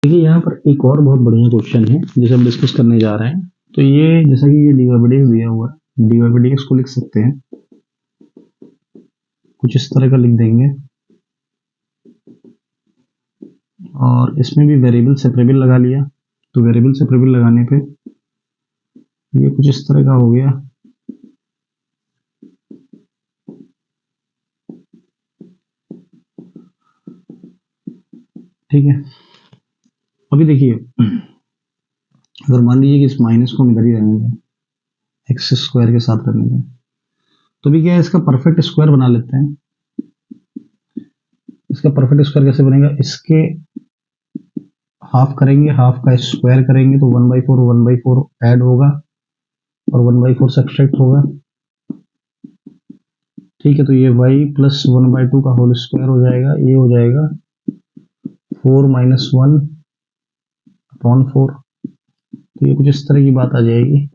देखिए यहाँ पर एक और बहुत बढ़िया क्वेश्चन है जिसे हम डिस्कस करने जा रहे हैं। तो ये जैसा कि ये डीवाई दिया हुआ है, डीवाई को लिख सकते हैं कुछ इस तरह का लिख देंगे, और इसमें भी वेरिएबल सेपरेबल लगा लिया। तो वेरिएबल सेपरेबल लगाने पे ये कुछ इस तरह का हो गया। ठीक है, अभी देखिए अगर मान लीजिए कि इस माइनस को हम इधर ही रहने दें, एक्स स्क्वायर के साथ रहने दें, तो भी क्या है, इसका परफेक्ट स्क्वायर बना लेते हैं। इसका परफेक्ट स्क्वायर कैसे बनेगा, इसके हाफ करेंगे, हाफ का स्क्वायर करेंगे तो 1/4 ऐड होगा और 1/4 सब्सट्रैक्ट होगा। ठीक है, तो ये y प्लस 1/2 का होल स्क्वायर हो जाएगा, ये हो जाएगा 4 - 1/4। तो ये कुछ इस तरह की बात आ जाएगी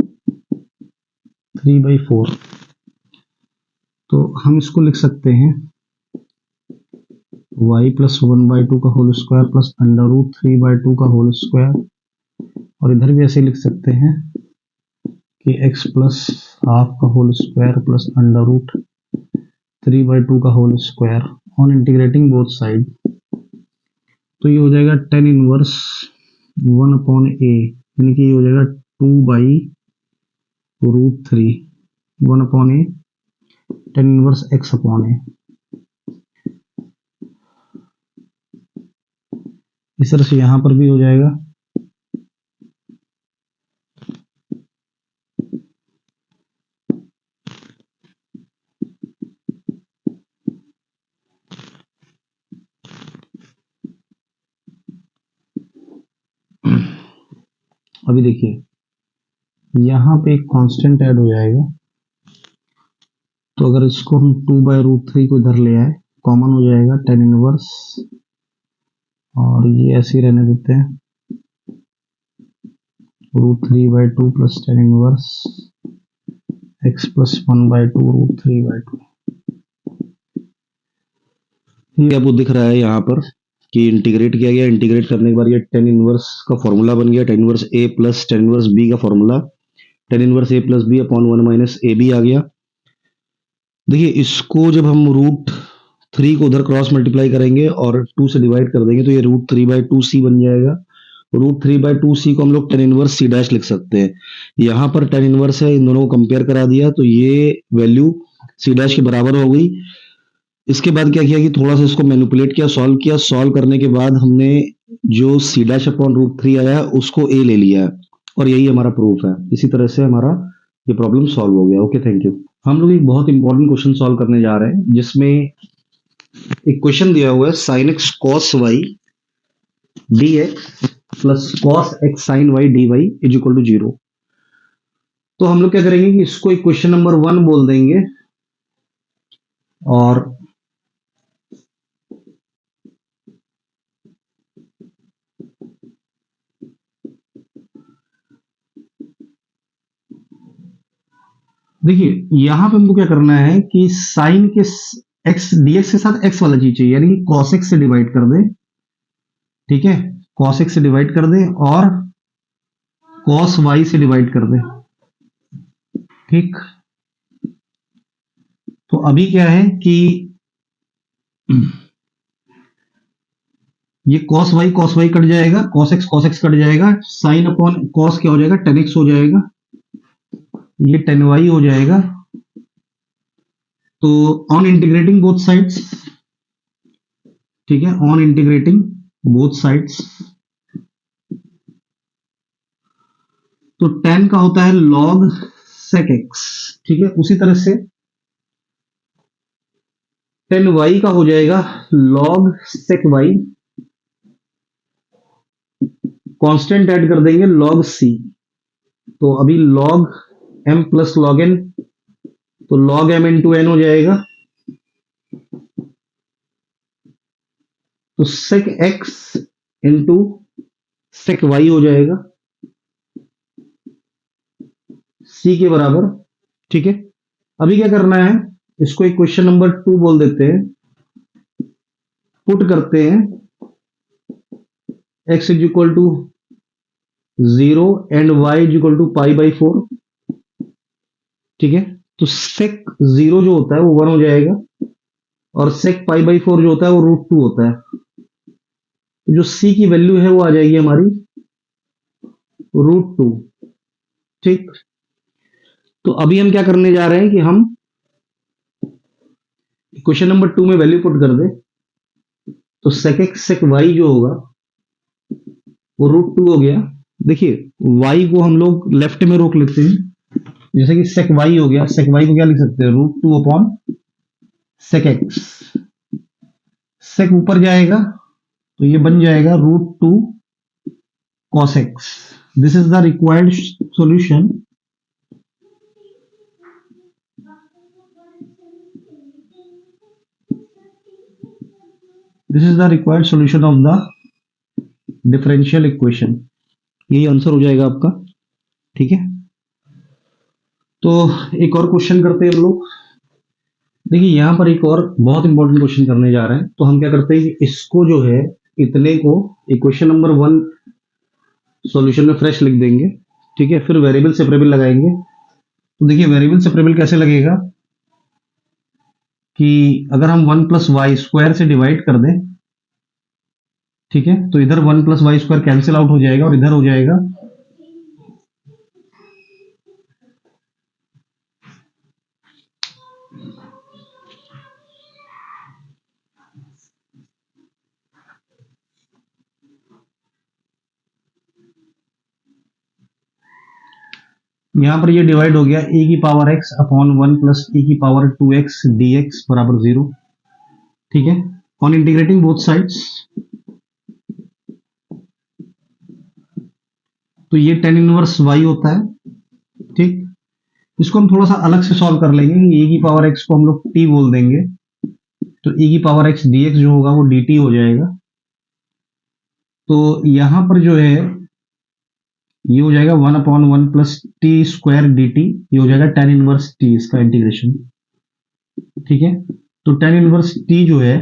3/4। तो हम इसको लिख सकते हैं y प्लस 1/2 का होल स्क्वायर प्लस √3/2 का होल स्क्वायर, और इधर भी ऐसे लिख सकते हैं कि x प्लस हाफ का होल स्क्वायर प्लस √3/2 का whole square on integrating both side. तो ये हो जाएगा tan इनवर्स 1/a, यानी कि ये हो जाएगा 2/√3 1/a tan इनवर्स x/a। इस तरह से यहां पर भी हो जाएगा। अभी देखिए यहाँ पे एक कांस्टेंट ऐड हो जाएगा, तो अगर इसको हम 2/√3 को इधर ले आए, कॉमन हो जाएगा tan इनवर्स, और ये ऐसे ही रहने देते हैं √3/2 plus tan inverse x plus 1/2 √3/2। ये आपको दिख रहा है यहाँ पर कि इंटीग्रेट किया गया। इंटीग्रेट करने के बाद ये tan इनवर्स का फॉर्मूला बन गया, tan inverse a plus tan inverse b का formula tan inverse a plus b upon 1 minus ab आ गया। देखिए इसको जब हम √3 को उधर क्रॉस मल्टीप्लाई करेंगे और 2 से डिवाइड कर देंगे तो ये √3/2c बन जाएगा। √3/2c को हम लोग tan इनवर्स c डैश लिख सकते हैं। यहाँ पर tan इनवर्स है, इन दोनों को कंपेयर करा दिया तो ये वैल्यू c डैश के बराबर हो गई। इसके बाद क्या किया कि थोड़ा सा इसको मैनिपुलेट किया, सॉल्व किया। सॉल्व करने के बाद हमने जो c डैश अपॉन √3 आया है उसको a ले लिया है, और यही हमारा प्रूफ है। इसी तरह से हमारा ये प्रॉब्लम सॉल्व हो गया। Okay, thank you. हम लोग एक बहुत इंपॉर्टेंट क्वेश्चन सॉल्व करने जा रहे हैं, जिसमें एक क्वेश्चन दिया हुआ है sin x cos y dx plus cos x sin y dy is equal to 0। तो हम लोग क्या करेंगे कि इसको इक्वेशन नंबर 1 बोल देंगे, और देखिए यहां पे हमको क्या करना है कि साइन के x dx के साथ x वाला चीज चाहिए, यानी कि cos x से डिवाइड कर दे। ठीक है, cos x से डिवाइड कर दे और cos y से डिवाइड कर दे। ठीक, तो अभी क्या है कि ये cos y कट जाएगा, cos x कट जाएगा, साइन अपॉन cos क्या हो जाएगा, tan x हो जाएगा, ये tan y हो जाएगा। तो ऑन इंटीग्रेटिंग बोथ साइड्स, ठीक है, ऑन इंटीग्रेटिंग बोथ साइड्स, तो tan का होता है log sec x। ठीक है, उसी तरह से tan y का हो जाएगा log sec y, constant add कर देंगे log c। तो अभी log m plus log n, तो log m इंटू n हो जाएगा। तो sec x into sec y हो जाएगा c के बराबर। ठीक है, अभी क्या करना है, इसको इक्वेशन नंबर 2 बोल देते हैं, पुट करते हैं x is equal to 0 and y is equal to pi by 4। ठीक है, तो सेक 0 जो होता है वो 1 हो जाएगा और सेक पाई बाई 4 जो होता है वो √2 होता है। तो जो c की वैल्यू है वो आ जाएगी हमारी √2। ठीक, तो अभी हम क्या करने जा रहे हैं कि हम क्वेश्चन नंबर 2 में वैल्यू पुट कर दे। तो सेक एक्स सेक वाई जो होगा वो √2 हो गया। देखिए y को हम लोग लेफ्ट में रोक लेते हैं, जैसे कि सेक वाई हो गया। सेक वाई को क्या लिख सकते हैं, √2 अपॉन सेक एक्स। सेक ऊपर जाएगा तो ये बन जाएगा √2 cos x। This is the required solution. This is the required solution of the differential equation. यही आंसर हो जाएगा आपका। ठीक है, तो एक और क्वेश्चन करते हैं हम लोग। देखिए यहां पर एक और बहुत इंपॉर्टेंट क्वेश्चन करने जा रहे हैं। तो हम क्या करते हैं कि इसको जो है, इतने को इक्वेशन नंबर 1 सॉल्यूशन में फ्रेश लिख देंगे। ठीक है, फिर वेरिएबल सेपरेबल लगाएंगे। तो देखिए वेरिएबल सेपरेबल कैसे लगेगा कि अगर हम 1 प्लस वाई स्क्वायर से डिवाइड कर दें, ठीक है, तो इधर 1 plus Y square cancel out हो जाएगा और इधर हो जाएगा यहां पर ये डिवाइड हो गया ए की पावर एक्स अपॉन 1 प्लस ए की पावर 2x dx बराबर 0। ठीक है, ऑन इंटीग्रेटिंग बोथ साइड्स तो ये tan इनवर्स y होता है। ठीक, इसको हम थोड़ा सा अलग से सॉल्व कर लेंगे। ए की पावर x को हम लोग t बोल देंगे, तो e की पावर x dx जो होगा वो dt हो जाएगा। तो यहां पर जो है ये हो जाएगा 1 upon 1 plus T square D T. ये हो जाएगा tan इनवर्स टी, इसका इंटीग्रेशन। ठीक है, तो tan इनवर्स टी जो है,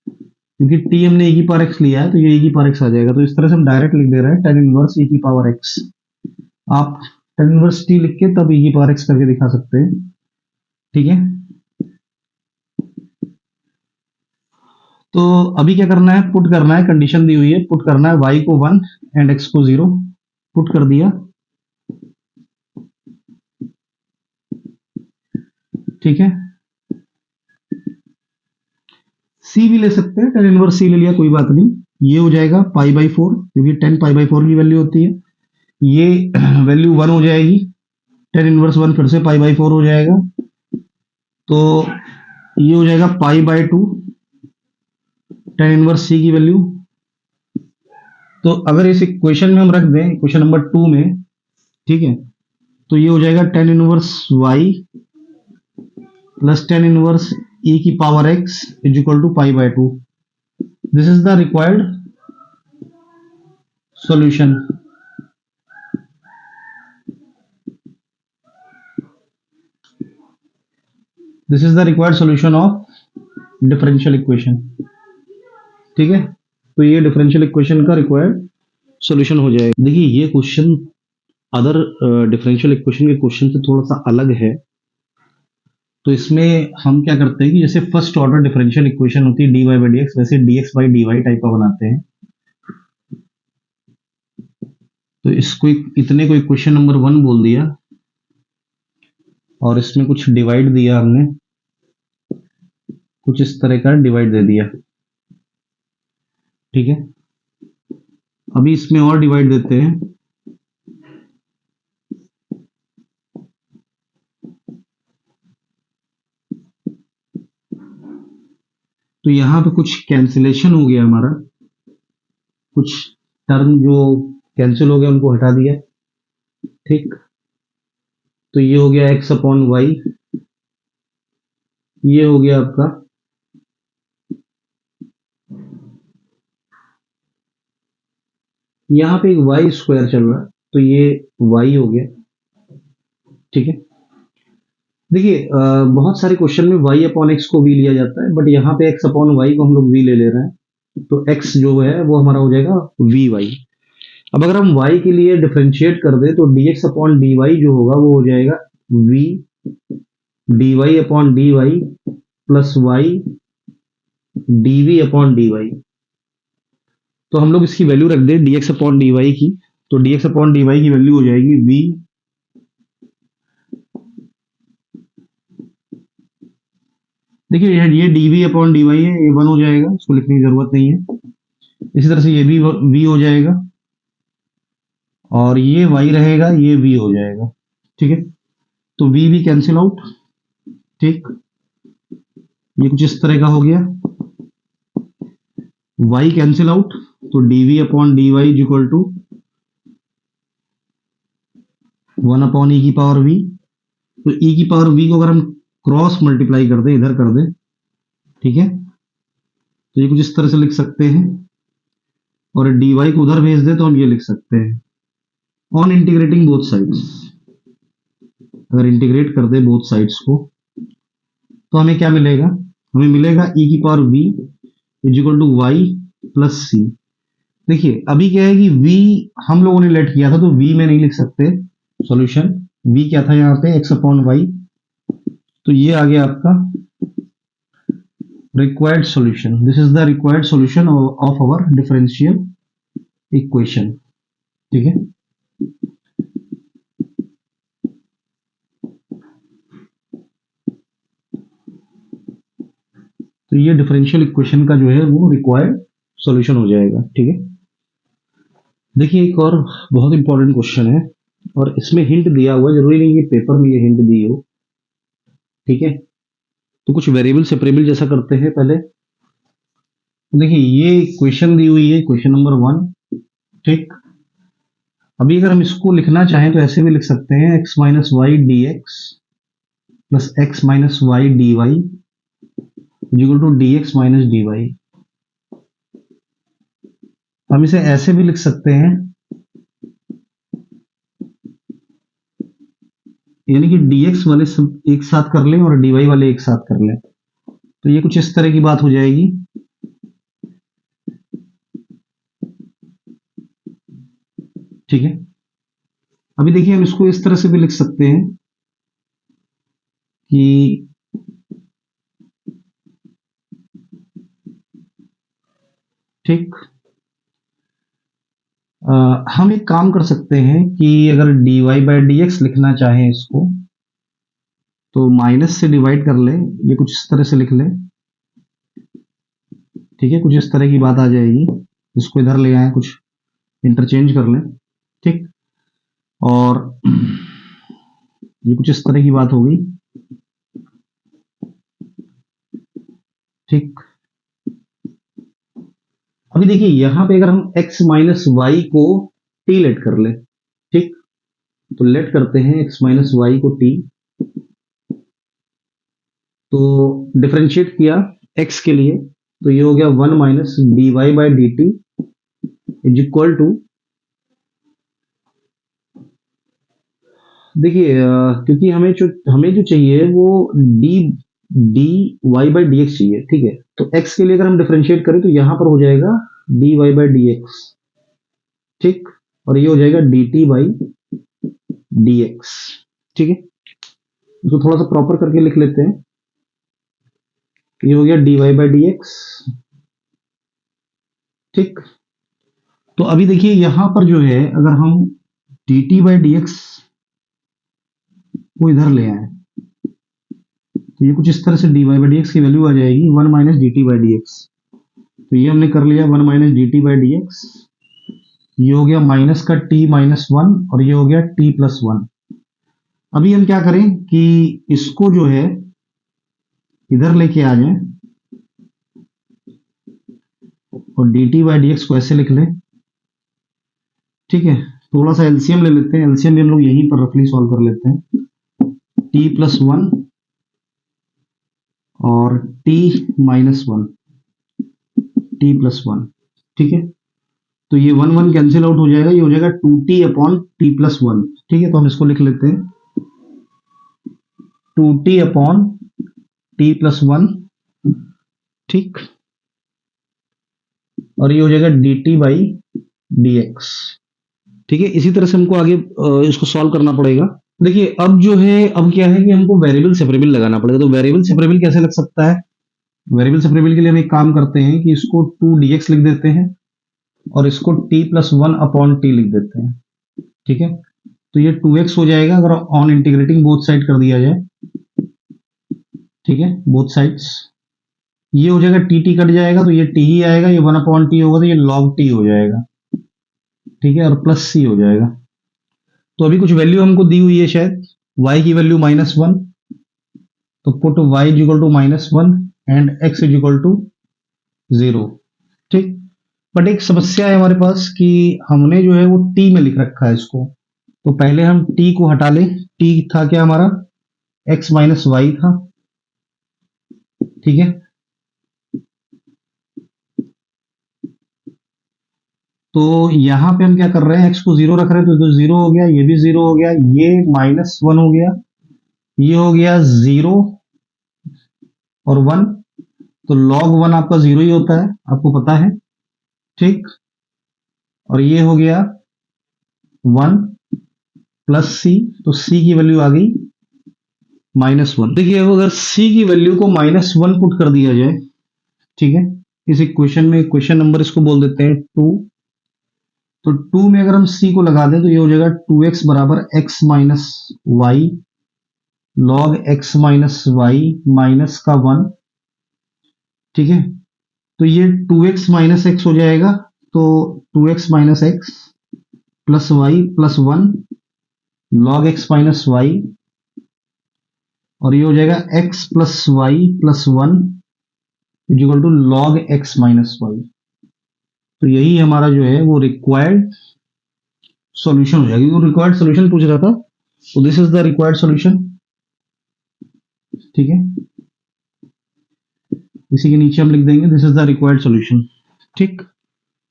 क्योंकि टी हमने e की पावर x लिया है तो ये e की पावर x आ जाएगा। तो इस तरह से हम डायरेक्ट लिख दे रहे हैं tan इनवर्स e की पावर x। आप tan इनवर्स टी लिख के तब e की पावर x करके दिखा सकते हैं। ठीक है, तो अभी क्या करना है, पुट करना है। कंडीशन दी हुई है, पुट करना है y को 1 एंड x को 0। पुट कर दिया। ठीक है, c भी ले सकते हैं, tan इनवर्स c ले लिया कोई बात नहीं। ये हो जाएगा पाई बाई 4, क्योंकि 10 पाई बाई 4 की वैल्यू होती है। ये वैल्यू 1 हो जाएगी, tan इनवर्स 1 फिर से पाई बाई 4 हो जाएगा। तो ये हो जाएगा पाई बाई 2 tan इनवर्स c की वैल्यू। तो अगर इस इक्वेशन में हम रख दें, इक्वेशन नंबर 2 में, ठीक है, तो ये हो जाएगा tan inverse y plus tan inverse e की power x is equal to pi by 2। This is the required solution. This is the required solution of differential equation. ठीक है, तो ये डिफरेंशियल इक्वेशन का रिक्वायर्ड सॉल्यूशन हो जाएगा। देखिए ये क्वेश्चन अदर डिफरेंशियल इक्वेशन के क्वेश्चन से थोड़ा सा अलग है। तो इसमें हम क्या करते हैं कि जैसे फर्स्ट ऑर्डर डिफरेंशियल इक्वेशन होती है dy बाई डी एक्स, वैसे dx बाई dy टाइप का बनाते हैं। तो इसको इतने को इक्वेशन नंबर 1 बोल दिया और इसमें कुछ डिवाइड दिया हमने, कुछ इस तरह का डिवाइड दे दिया। ठीक है, अभी इसमें और डिवाइड देते हैं। तो यहां पे कुछ कैंसिलेशन हो गया हमारा, कुछ टर्म जो कैंसिल हो गया उनको हटा दिया। ठीक, तो ये हो गया x अपॉन वाई, ये हो गया आपका यहां पे एक वाई स्क्वायर चल रहा है तो ये y हो गया। ठीक है, देखिए बहुत सारे क्वेश्चन में y अपॉन एक्स को v लिया जाता है, बट यहाँ पे x अपॉन वाई को हम लोग v ले ले रहे हैं। तो x जो है वो हमारा हो जाएगा वी वाई। अब अगर हम y के लिए डिफरेंशिएट कर दे तो dx अपॉन dy जो होगा वो हो जाएगा v dy upon dy plus y dv upon dy। तो हम लोग इसकी वैल्यू रख दें dx अपॉन dy की, तो dx अपॉन dy की वैल्यू हो जाएगी v, देखिए ये dv अपॉन dy है, ये 1 हो जाएगा, इसको लिखने की जरूरत नहीं है। इसी तरह से ये भी v हो जाएगा और ये y रहेगा, ये v हो जाएगा। ठीक है, तो v भी कैंसिल आउट। ठीक, ये कुछ इस तरह का हो गया, y कैंसिल आउट, तो dv upon dy is equal to 1 upon e की पावर v। तो e की पावर v को अगर हम क्रॉस मल्टीप्लाई कर दें, इधर कर दें, ठीक है, तो ये कुछ इस तरह से लिख सकते हैं, और dy को उधर भेज दे तो हम ये लिख सकते हैं ऑन इंटीग्रेटिंग बोथ साइड्स। अगर इंटीग्रेट कर दे बोथ साइड्स को तो हमें क्या मिलेगा, हमें मिलेगा e की power v is equal to y plus c. देखिए अभी क्या है कि v हम लोगों ने लेट किया था, तो v में नहीं लिख सकते सॉल्यूशन, v क्या था यहाँ पे x अपॉन वाई, तो ये आ गया आपका required solution. This is the required solution of our differential equation. ठीक है, तो ये डिफरेंशियल इक्वेशन का जो है वो रिक्वायर्ड सॉल्यूशन हो जाएगा। ठीक है, देखिए एक और बहुत इंपॉर्टेंट क्वेश्चन है और इसमें हिंट दिया हुआ है, जरूरी नहीं है पेपर में ये हिंट दी हो। ठीक है, तो कुछ वेरिएबल सेपरेबल जैसा करते हैं पहले। तो देखिए ये क्वेश्चन दी हुई है, क्वेश्चन नंबर 1। ठीक, अभी अगर हम इसको लिखना चाहें तो ऐसे भी लिख सकते हैं x minus y d x plus x minus y d y equal to d x minus d y. हम इसे ऐसे भी लिख सकते हैं, यानी कि dx वाले सब एक साथ कर लें और dy वाले एक साथ कर लें, तो ये कुछ इस तरह की बात हो जाएगी। ठीक है, अभी देखिए हम इसको इस तरह से भी लिख सकते हैं कि ठीक, हम एक काम कर सकते हैं कि अगर dy बाई डी एक्स लिखना चाहें इसको, तो माइनस से डिवाइड कर लें, ये कुछ इस तरह से लिख लें। ठीक है, कुछ इस तरह की बात आ जाएगी, इसको इधर ले आए, कुछ इंटरचेंज कर लें। ठीक, और ये कुछ इस तरह की बात हो गई। ठीक, अभी देखिए यहां पे अगर हम x माइनस वाई को t लेट कर ले, ठीक, तो लेट करते हैं x माइनस वाई को t, तो डिफरेंशिएट किया x के लिए, तो ये हो गया 1 minus d y by d t is equal to, देखिए क्योंकि हमें जो चाहिए वो d y by d x चाहिए। ठीक है, तो x के लिए अगर हम डिफरेंशिएट करें तो यहां पर हो जाएगा d y by d x. ठीक, और ये हो जाएगा d t by d x. ठीक है, इसको थोड़ा सा प्रॉपर करके लिख लेते हैं, ये हो गया d y by d x. ठीक, तो अभी देखिए यहां पर जो है अगर हम D t by d x को इधर ले आए, तो ये कुछ इस तरह से d y by d x की वैल्यू आ जाएगी 1 minus d t by d x. तो ये हमने कर लिया 1 minus d t by d x, ये हो गया माइनस का t माइनस 1 और ये हो गया t प्लस 1। अभी हम क्या करें कि इसको जो है इधर लेके आ जाए और D t by d x को ऐसे लिख लें। ठीक है, थोड़ा सा एलसीएम ले लेते हैं, एलसीएम भी हम लोग यहीं पर रफली सॉल्व कर लेते हैं, t प्लस 1 और t माइनस 1, t प्लस 1। ठीक है, तो ये 1 1 कैंसिल आउट हो जाएगा, ये हो जाएगा 2t अपॉन t प्लस 1। ठीक है, तो हम इसको लिख लेते हैं 2t अपॉन t प्लस 1। ठीक, और ये हो जाएगा dt बाई dx। ठीक है, इसी तरह से हमको आगे इसको सॉल्व करना पड़ेगा। देखिए अब जो है, अब क्या है कि हमको वेरिएबल सेपरेबल लगाना पड़ेगा। तो वेरिएबल सेपरेबल कैसे लग सकता है? वेरिएबल सेपरेबल के लिए हम एक काम करते हैं कि इसको 2dx लिख देते हैं और इसको t प्लस 1/t लिख देते हैं। ठीक है, तो ये 2x हो जाएगा अगर ऑन इंटीग्रेटिंग बोथ साइड कर दिया जाए। ठीक है, बोथ साइड्स, ये हो जाएगा टी टी कट जाएगा तो ये टी ही आएगा, ये 1/t होगा तो ये log t हो जाएगा। ठीक है, और प्लस c हो जाएगा। तो अभी कुछ वैल्यू हमको दी हुई है शायद, y की वैल्यू -1, तो put y is equal to -1 and x is equal to 0। ठीक, बट एक समस्या है हमारे पास कि हमने जो है वो t में लिख रखा है इसको। तो पहले हम t को हटा लें। t था क्या हमारा? x माइनस वाई था। ठीक है, तो यहां पे हम क्या कर रहे हैं, x को 0 रख रहे हैं तो 0 हो गया, ये भी 0 हो गया, ये -1 हो गया, ये हो गया 0 और 1। तो log 1 आपका 0 ही होता है, आपको पता है। ठीक, और ये हो गया 1 प्लस c, तो c की वैल्यू आ गई -1। देखिए अब अगर c की वैल्यू को -1 पुट कर दिया जाए, ठीक है, इस इक्वेशन में, इक्वेशन नंबर इसको बोल देते हैं 2। तो 2 में अगर हम c को लगा दें तो ये हो जाएगा 2x बराबर x minus y log x minus y minus का 1। ठीक है, तो ये 2x माइनस एक्स हो जाएगा, तो 2x minus x plus y plus 1 log x minus y, और ये हो जाएगा x plus y plus 1 equal to log x minus y. तो यही हमारा जो है वो रिक्वायर्ड सॉल्यूशन हो जाएगा। वो रिक्वायर्ड सॉल्यूशन पूछ रहा था, तो this is the required solution. ठीक है, इसी के नीचे हम लिख देंगे this is the required solution. ठीक,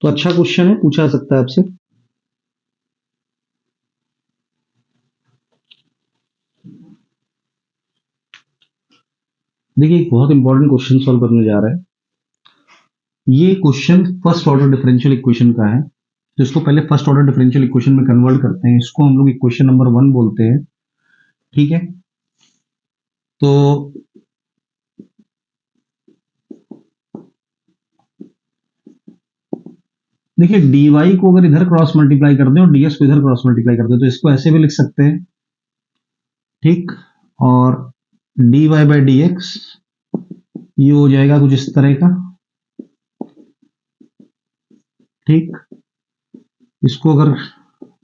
तो अच्छा क्वेश्चन है, पूछा जा सकता है आपसे। देखिए एक बहुत इंपॉर्टेंट क्वेश्चन सॉल्व करने जा रहा है। ये question first order differential equation का है, तो इसको पहले फर्स्ट ऑर्डर डिफरेंशियल इक्वेशन में कन्वर्ट करते हैं। इसको हम लोग इक्वेशन नंबर 1 बोलते हैं। ठीक है, तो देखिए dy को अगर इधर क्रॉस मल्टीप्लाई कर दें और ds को इधर क्रॉस मल्टीप्लाई कर दें तो इसको ऐसे भी लिख सकते हैं। ठीक, और dy बाई dx ये हो जाएगा कुछ इस तरह का। ठीक, इसको अगर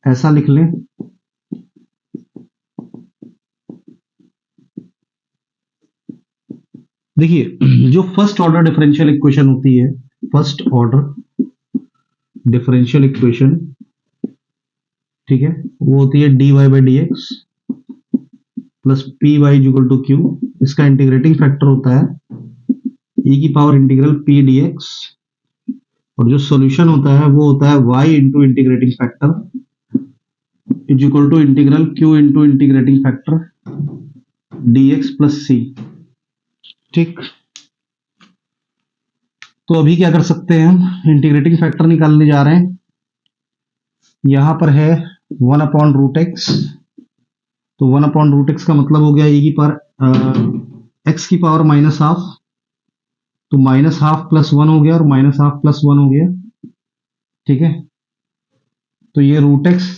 ऐसा लिख लें, देखिए जो फर्स्ट ऑर्डर डिफरेंशियल इक्वेशन होती है, फर्स्ट ऑर्डर डिफरेंशियल इक्वेशन, ठीक है, वो होती है dy by d x plus p y equal to q. इसका इंटीग्रेटिंग फैक्टर होता है e की पावर इंटीग्रल p dx, और जो सॉल्यूशन होता है वो होता है y into integrating factor is equal to integral q into integrating factor dx plus c। ठीक, तो अभी क्या कर सकते हैं, हम इंटीग्रेटिंग फैक्टर निकालने जा रहे हैं। यहां पर है 1/√x, तो 1/√x का मतलब हो गया e की पावर x की पावर -12, तो -12 प्लस 1 हो गया और -12 प्लस 1 हो गया। ठीक है, तो ये √x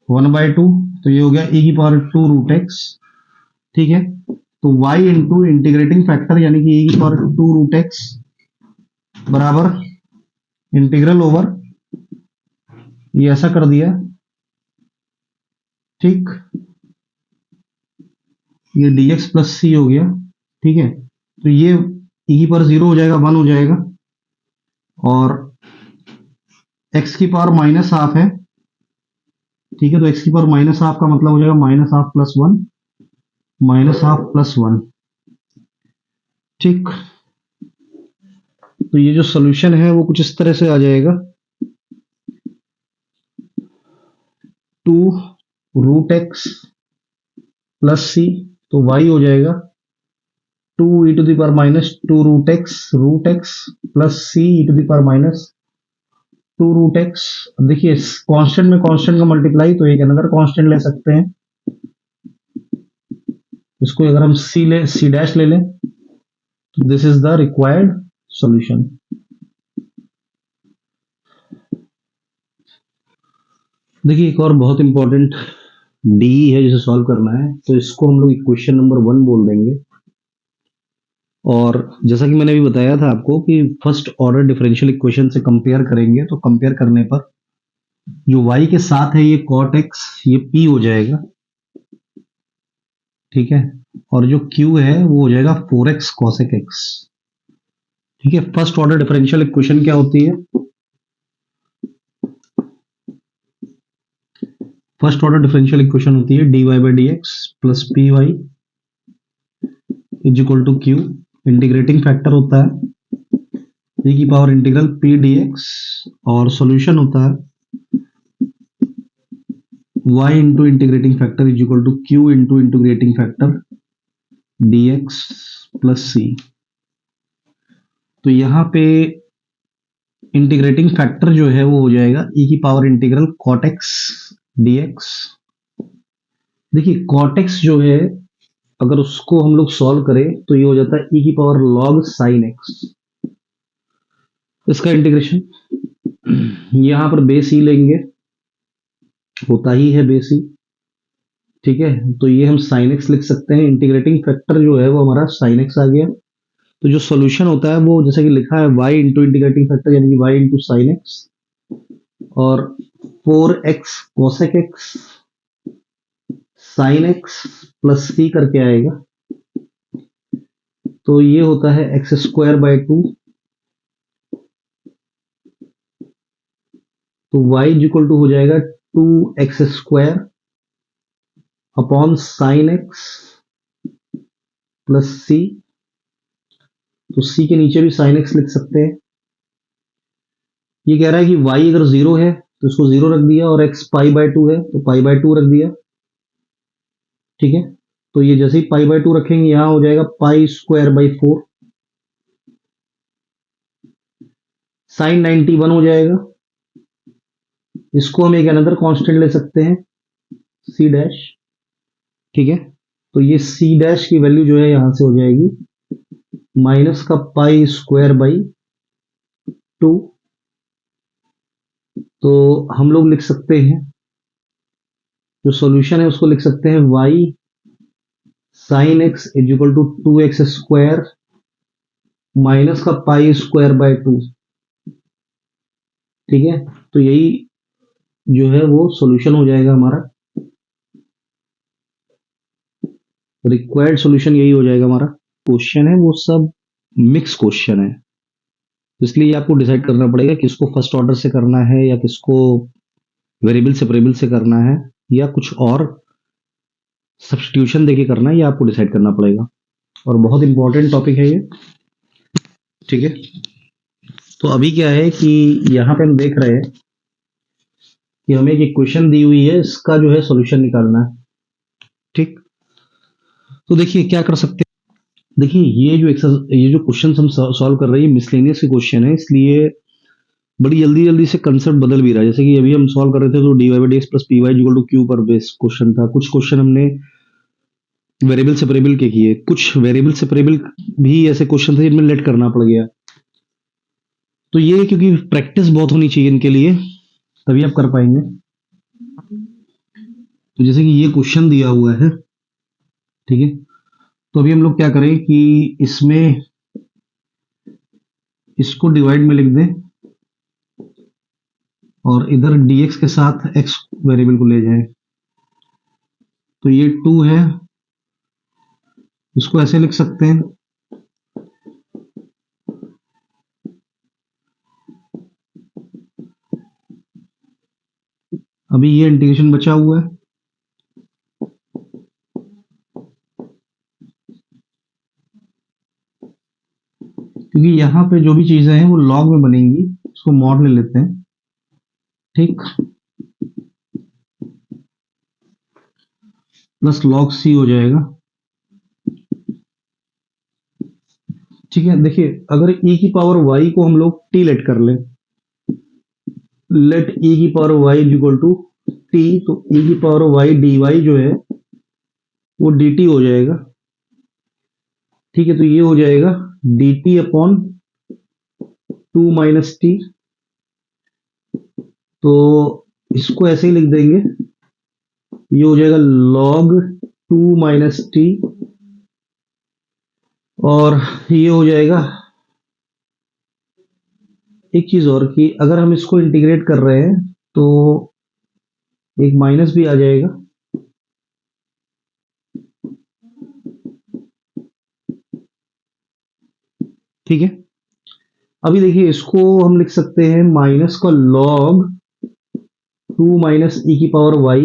1/2, तो ये हो गया e की पावर 2√x। ठीक है, तो y इंटू इंटीग्रेटिंग फैक्टर यानी कि e की पावर 2√x बराबर इंटीग्रल ओवर, ये ऐसा कर दिया। ठीक, ये dx प्लस c हो गया। ठीक है, तो ये e की पावर 0 हो जाएगा, 1 हो जाएगा, और x की पावर -12 है। ठीक है, तो x की पावर -12 का मतलब हो जाएगा -12 प्लस 1 -12 प्लस 1। ठीक, तो ये जो सॉल्यूशन है वो कुछ इस तरह से आ जाएगा, 2√x प्लस c, तो y हो जाएगा two e to the power minus two root x plus c e to the power minus two root x. देखिए कांस्टेंट में कांस्टेंट का मल्टीप्लाई, तो एक अनदर कांस्टेंट ले सकते हैं। इसको अगर हम सी डैश ले लें तो this is the required solution. देखिए एक और बहुत इंपॉर्टेंट डी है जिसे सॉल्व करना है, तो इसको हम लोग इक्वेशन नंबर 1 बोल देंगे। और जैसा कि मैंने अभी बताया था आपको कि फर्स्ट ऑर्डर डिफरेंशियल इक्वेशन से कंपेयर करेंगे, तो कंपेयर करने पर जो y के साथ है ये cot x, ये p हो जाएगा, ठीक है। और जो q है वो हो जाएगा 4x cosec x, ठीक है। फर्स्ट ऑर्डर डिफरेंशियल इक्वेशन क्या होती है? फर्स्ट ऑर्डर डिफरेंशियल इक्वेशन होती है dy by d x plus p y is equal to q. Integrating factor होता है e की पावर इंटीग्रल p dx, और सॉल्यूशन होता है y into integrating factor is equal to q into integrating factor dx plus c। तो यहाँ पे integrating factor जो है वो हो जाएगा e की power integral cot x dx। देखिए cot x जो है अगर उसको हम लोग सॉल्व करें तो ये हो जाता है e की पावर log sin x। इसका इंटीग्रेशन यहां पर बेस ई लेंगे, होता ही है बेस ई, ठीक है। तो ये हम sin x लिख सकते हैं। इंटीग्रेटिंग फैक्टर जो है वो हमारा sin x आ गया। तो जो सॉल्यूशन होता है वो जैसे कि लिखा है y इंटू इंटीग्रेटिंग फैक्टर यानी कि y इंटू साइन एक्स, और 4x cosec x sine x plus c करके आएगा। तो ये होता है एक्स स्क्वायर बाई टू। तो y इक्वल टू हो जाएगा 2x square upon sine x plus c. तो c के नीचे भी साइन एक्स लिख सकते हैं। ये कह रहा है कि y अगर जीरो है तो इसको जीरो रख दिया, और x पाई बाय टू है तो पाई बाय टू रख दिया, ठीक है। तो ये जैसे ही पाई बाय टू रखेंगे यहां हो जाएगा पाई स्क्वायर बाई 4, साइन 91 हो जाएगा। इसको हम एक अनदर कांस्टेंट ले सकते हैं सी डैश, ठीक है। तो ये सी डैश की वैल्यू जो है यहां से हो जाएगी माइनस का पाई स्क्वायर बाई टू। तो हम लोग लिख सकते हैं जो सॉल्यूशन है उसको लिख सकते हैं y sine x is equal to 2x square minus का पाई स्क्वायर बाय टू, ठीक है। तो यही जो है वो सॉल्यूशन हो जाएगा हमारा, रिक्वायर्ड सॉल्यूशन यही हो जाएगा हमारा। क्वेश्चन है वो सब मिक्स क्वेश्चन है, इसलिए आपको डिसाइड करना पड़ेगा किसको फर्स्ट ऑर्डर से करना है या किसको वेरिएबल सेपरेबल से करना है या कुछ और सब्स्टिट्यूशन देके करना है, ये आपको डिसाइड करना पड़ेगा। और बहुत इंपॉर्टेंट टॉपिक है ये, ठीक है। तो अभी क्या है कि यहाँ पे हम देख रहे हैं कि हमें एक इक्वेशन दी हुई है, इसका जो है सॉल्यूशन निकालना है, ठीक। तो देखिए क्या कर सकते हैं। देखिए ये जो क्वेश्चन हम सॉल्व कर रहे हैं मिसलेनियस के क्वेश्चन है, इसलिए बड़ी जल्दी जल्दी से कंसेप्ट बदल भी रहा है। जैसे कि अभी हम सॉल्व कर रहे थे तो d y by d x plus p y equal to q पर बेस क्वेश्चन था। कुछ क्वेश्चन हमने वेरिएबल सेपरेबल के किए, कुछ वेरिएबल सेपरेबल भी ऐसे क्वेश्चन थे जिनमें लेट करना पड़ गया। तो ये क्योंकि प्रैक्टिस बहुत होनी चाहिए इनके लिए, तभी आप कर पाएंगे। तो जैसे कि ये क्वेश्चन दिया हुआ है, ठीक है। तो अभी हम लोग क्या करें कि इसमें इसको डिवाइड में लिख दें और इधर dx के साथ x वेरिएबल को ले जाएं। तो ये 2 है, इसको ऐसे लिख सकते हैं। अभी ये इंटीग्रेशन बचा हुआ है, क्योंकि यहाँ पे जो भी चीजें हैं वो लॉग में बनेंगी, इसको मॉड ले लेते हैं, ठीक। प्लस लॉग सी हो जाएगा। ठीक है, देखिए अगर e की पावर y को हम लोग t लेट कर लें, लेट e की power y is equal to t, तो e की पावर y dy जो है वो dt हो जाएगा। ठीक है, तो ये हो जाएगा dt अपॉन 2 - t। तो इसको ऐसे ही लिख देंगे, ये हो जाएगा log 2 - t, और ये हो जाएगा एक चीज और कि अगर हम इसको इंटीग्रेट कर रहे हैं तो एक माइनस भी आ जाएगा। ठीक है, अभी देखिए इसको हम लिख सकते हैं माइनस का log 2 - e की पावर y,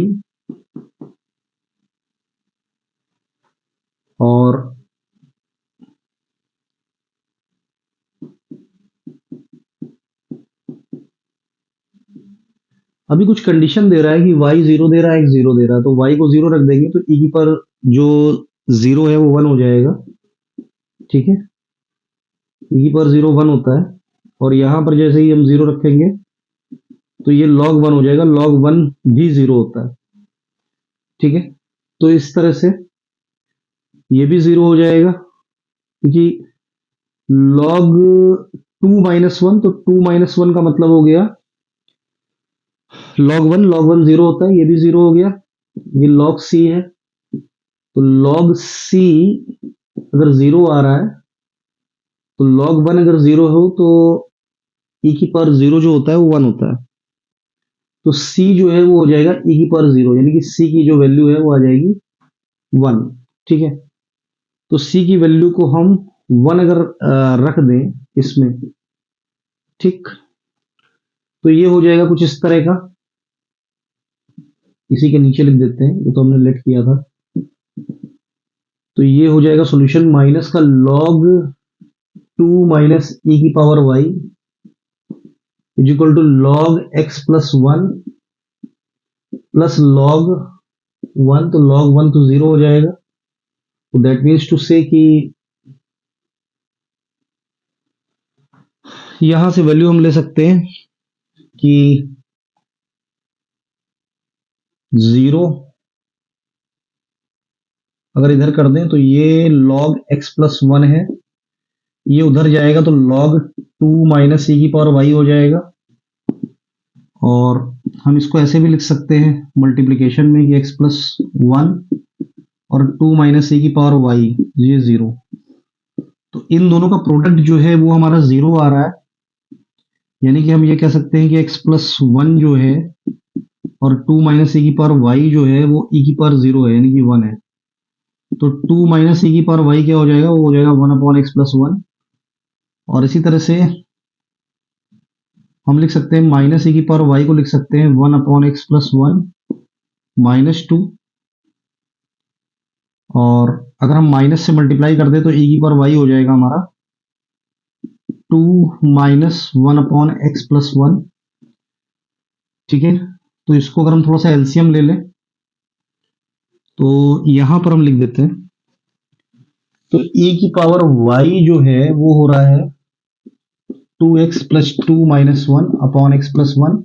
और अभी कुछ कंडीशन दे रहा है कि y 0 दे रहा है, x 0 दे रहा है, तो y को 0 रख देंगे तो e की पावर जो 0 है वो 1 हो जाएगा। ठीक है, e की पावर 0 1 होता है, और यहां पर जैसे ही हम 0 रखेंगे तो ये log 1 हो जाएगा, log 1 भी 0 होता है। ठीक है, तो इस तरह से ये भी 0 हो जाएगा, क्योंकि log 2 - 1, तो 2 - 1 का मतलब हो गया log 1 0 होता है, ये भी 0 हो गया। ये log c है, तो log c अगर 0 आ रहा है तो log 1 अगर 0 हो तो e की पावर 0 जो होता है वो 1 होता है, तो c जो है वो हो जाएगा e की पावर 0, यानी कि c की जो वैल्यू है वो आ जाएगी 1। ठीक है, तो c की वैल्यू को हम 1 अगर रख दें इसमें, ठीक, तो ये हो जाएगा कुछ इस तरह का। इसी के नीचे लिख देते हैं, ये तो हमने लेट किया था। तो ये हो जाएगा सॉल्यूशन माइनस का log 2 - e की power y is equal to log x plus 1 plus log 1, तो log 1 तो 0 हो जाएगा, तो दैट मीन्स टू से कि यहां से वैल्यू हम ले सकते हैं कि 0 अगर इधर कर दें तो ये log x प्लस 1 है, ये उधर जाएगा तो log 2 - e की पावर y हो जाएगा, और हम इसको ऐसे भी लिख सकते हैं मल्टीप्लिकेशन में कि x प्लस 1 और 2 - e की पावर y, ये 0, तो इन दोनों का प्रोडक्ट जो है वो हमारा 0 आ रहा है, यानी कि हम ये कह सकते हैं कि x प्लस 1 जो है और 2 - e की पावर y जो है वो e की पावर 0 है, यानी कि 1 है, तो 2 - e की पावर y क्या हो जाएगा, वो हो जाएगा 1 अपॉन x प्लस 1, और इसी तरह से हम लिख सकते हैं माइनस e की पावर y को लिख सकते हैं 1 अपॉन x प्लस 1 -2, और अगर हम माइनस से मल्टीप्लाई कर दें तो e की पावर y हो जाएगा हमारा 2 - 1 अपॉन x प्लस 1। ठीक है, तो इसको अगर हम थोड़ा सा एलसीएम ले लें तो यहां पर हम लिख देते हैं, तो e की पावर y जो है वो हो रहा है 2x plus 2 - 1 upon x plus 1,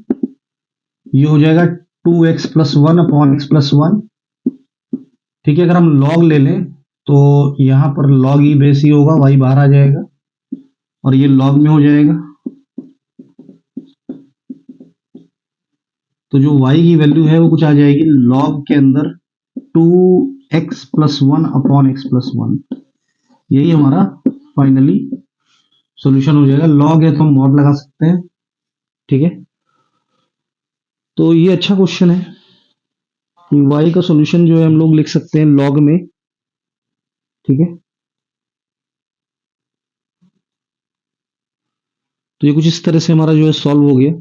ये हो जाएगा 2x plus 1 upon x plus 1। ठीक है, अगर हम log ले लें तो यहां पर log e बेस ही होगा, y बाहर आ जाएगा और ये log में हो जाएगा, तो जो y की वैल्यू है वो कुछ आ जाएगी log के अंदर 2x plus 1 upon x plus 1, यही हमारा फाइनली सॉल्यूशन हो जाएगा। log है तो हम मॉड लगा सकते हैं। ठीक है, तो ये अच्छा क्वेश्चन है कि y का सॉल्यूशन जो है हम लोग लिख सकते हैं log में। ठीक है, तो ये कुछ इस तरह से हमारा जो है सॉल्व हो गया।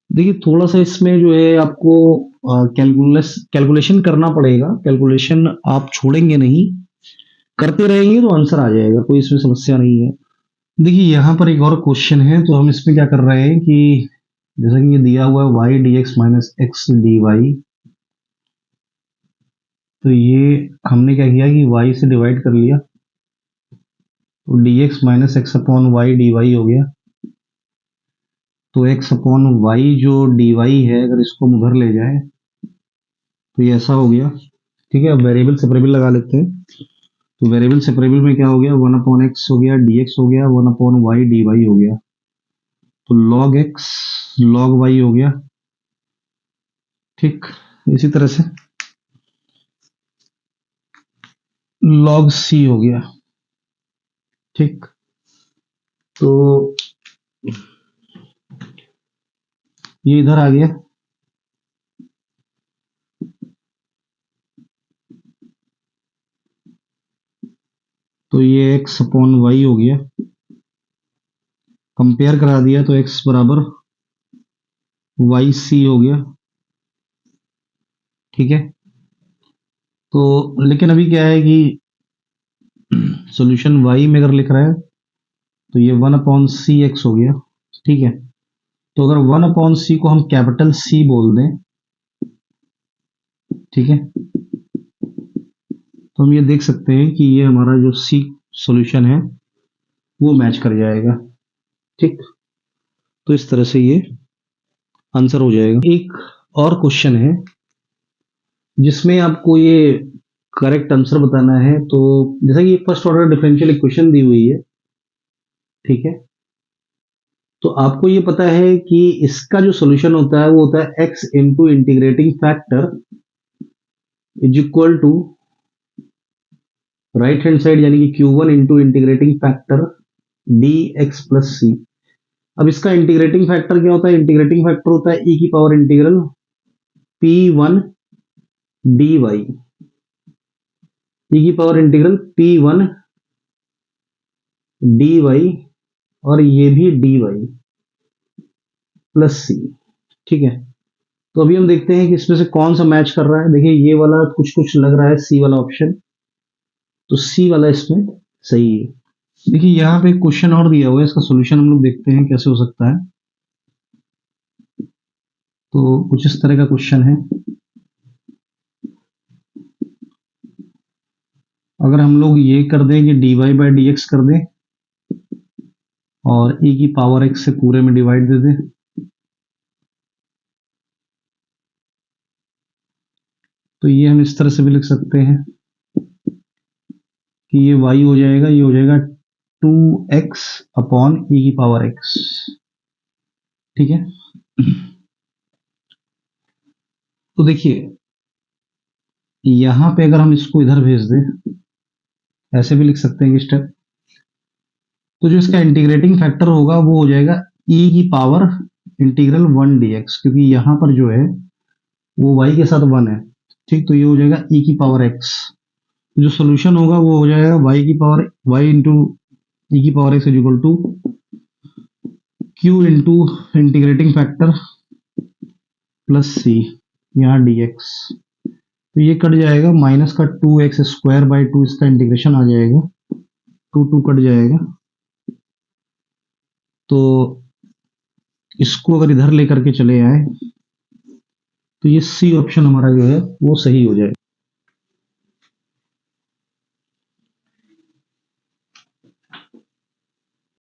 देखिए थोड़ा सा इसमें जो है आपको कैलकुलेशन करना पड़ेगा, कैलकुलेशन आप छोड़ेंगे नहीं, करते रहेंगे तो आंसर आ जाएगा, कोई इसमें समस्या नहीं है। देखिए यहाँ पर एक और क्वेश्चन है, तो हम इसमें क्या कर रहे हैं कि जैसा कि ये दिया हुआ है y dx minus x dy, तो ये हमने क्या किया कि y से डिवाइड कर लिया, तो dx minus x upon y d y हो गया। तो x अपॉन वाई जो dy है, अगर इसको हम उधर ले जाए तो ये ऐसा हो गया। ठीक है, अब वेरिएबल सेपरेबल लगा लेते हैं। तो वेरिएबल सेपरेबल में क्या हो गया, 1 अपॉन एक्स हो गया, dx हो गया, 1 अपॉन वाई डी वाई हो गया। तो log x log y हो गया। ठीक, इसी तरह से log c हो गया। ठीक, तो ये इधर आ गया। तो ये x अपॉन वाई हो गया। कंपेयर करा दिया तो x बराबर वाई सी हो गया। ठीक है, तो लेकिन अभी क्या है कि सॉल्यूशन y में अगर लिख रहा है तो ये 1 अपॉन सी एक्स हो गया। ठीक है, तो अगर 1 अपॉन सी को हम कैपिटल C बोल दें, ठीक है, तो हम ये देख सकते हैं कि ये हमारा जो C सॉल्यूशन है वो मैच कर जाएगा। ठीक, तो इस तरह से ये आंसर हो जाएगा। एक और क्वेश्चन है जिसमें आपको ये करेक्ट आंसर बताना है। तो जैसा कि फर्स्ट ऑर्डर डिफरेंशियल इक्वेशन दी हुई है, ठीक है, तो आपको ये पता है कि इसका जो सॉल्यूशन होता है वो होता है x into integrating factor is equal to right hand side यानी कि q1 into integrating factor dx plus c. अब इसका इंटीग्रेटिंग फैक्टर क्या होता है, इंटीग्रेटिंग फैक्टर होता है e की power integral p1 dy, e की पावर इंटीग्रल p1 dy और ये भी dy प्लस सी। ठीक है, तो अभी हम देखते हैं कि इसमें से कौन सा मैच कर रहा है। देखिए ये वाला कुछ कुछ लग रहा है सी वाला ऑप्शन, तो सी वाला इसमें सही है। देखिए यहाँ पे क्वेश्चन और दिया हुआ है, इसका सॉल्यूशन हम लोग देखते हैं कैसे हो सकता है। तो कुछ इस तरह का क्वेश्चन है। अगर हम लोग ये कर दें कि dy बाई डी एक्स कर दें और e की पावर x से पूरे में डिवाइड दे दें, तो ये हम इस तरह से भी लिख सकते हैं कि ये y हो जाएगा, ये हो जाएगा 2x अपॉन e की पावर x। ठीक है, तो देखिए यहां पे अगर हम इसको इधर भेज दें, ऐसे भी लिख सकते हैं कि स्टेप, तो जो इसका इंटीग्रेटिंग फैक्टर होगा वो हो जाएगा e की पावर इंटीग्रल 1 dx, क्योंकि यहां पर जो है वो y के साथ 1 है। ठीक, तो ये हो जाएगा e की पावर x। जो सोल्यूशन होगा वो हो जाएगा y की पावर y इंटू e की power x is equal to q into integrating factor plus c, यहाँ dx। तो ये कट जाएगा, माइनस का 2x स्क्वायर बाई 2, इसका इंटीग्रेशन आ जाएगा, 2 कट जाएगा। तो इसको अगर इधर लेकर के चले आए तो ये सी ऑप्शन हमारा जो है वो सही हो जाएगा।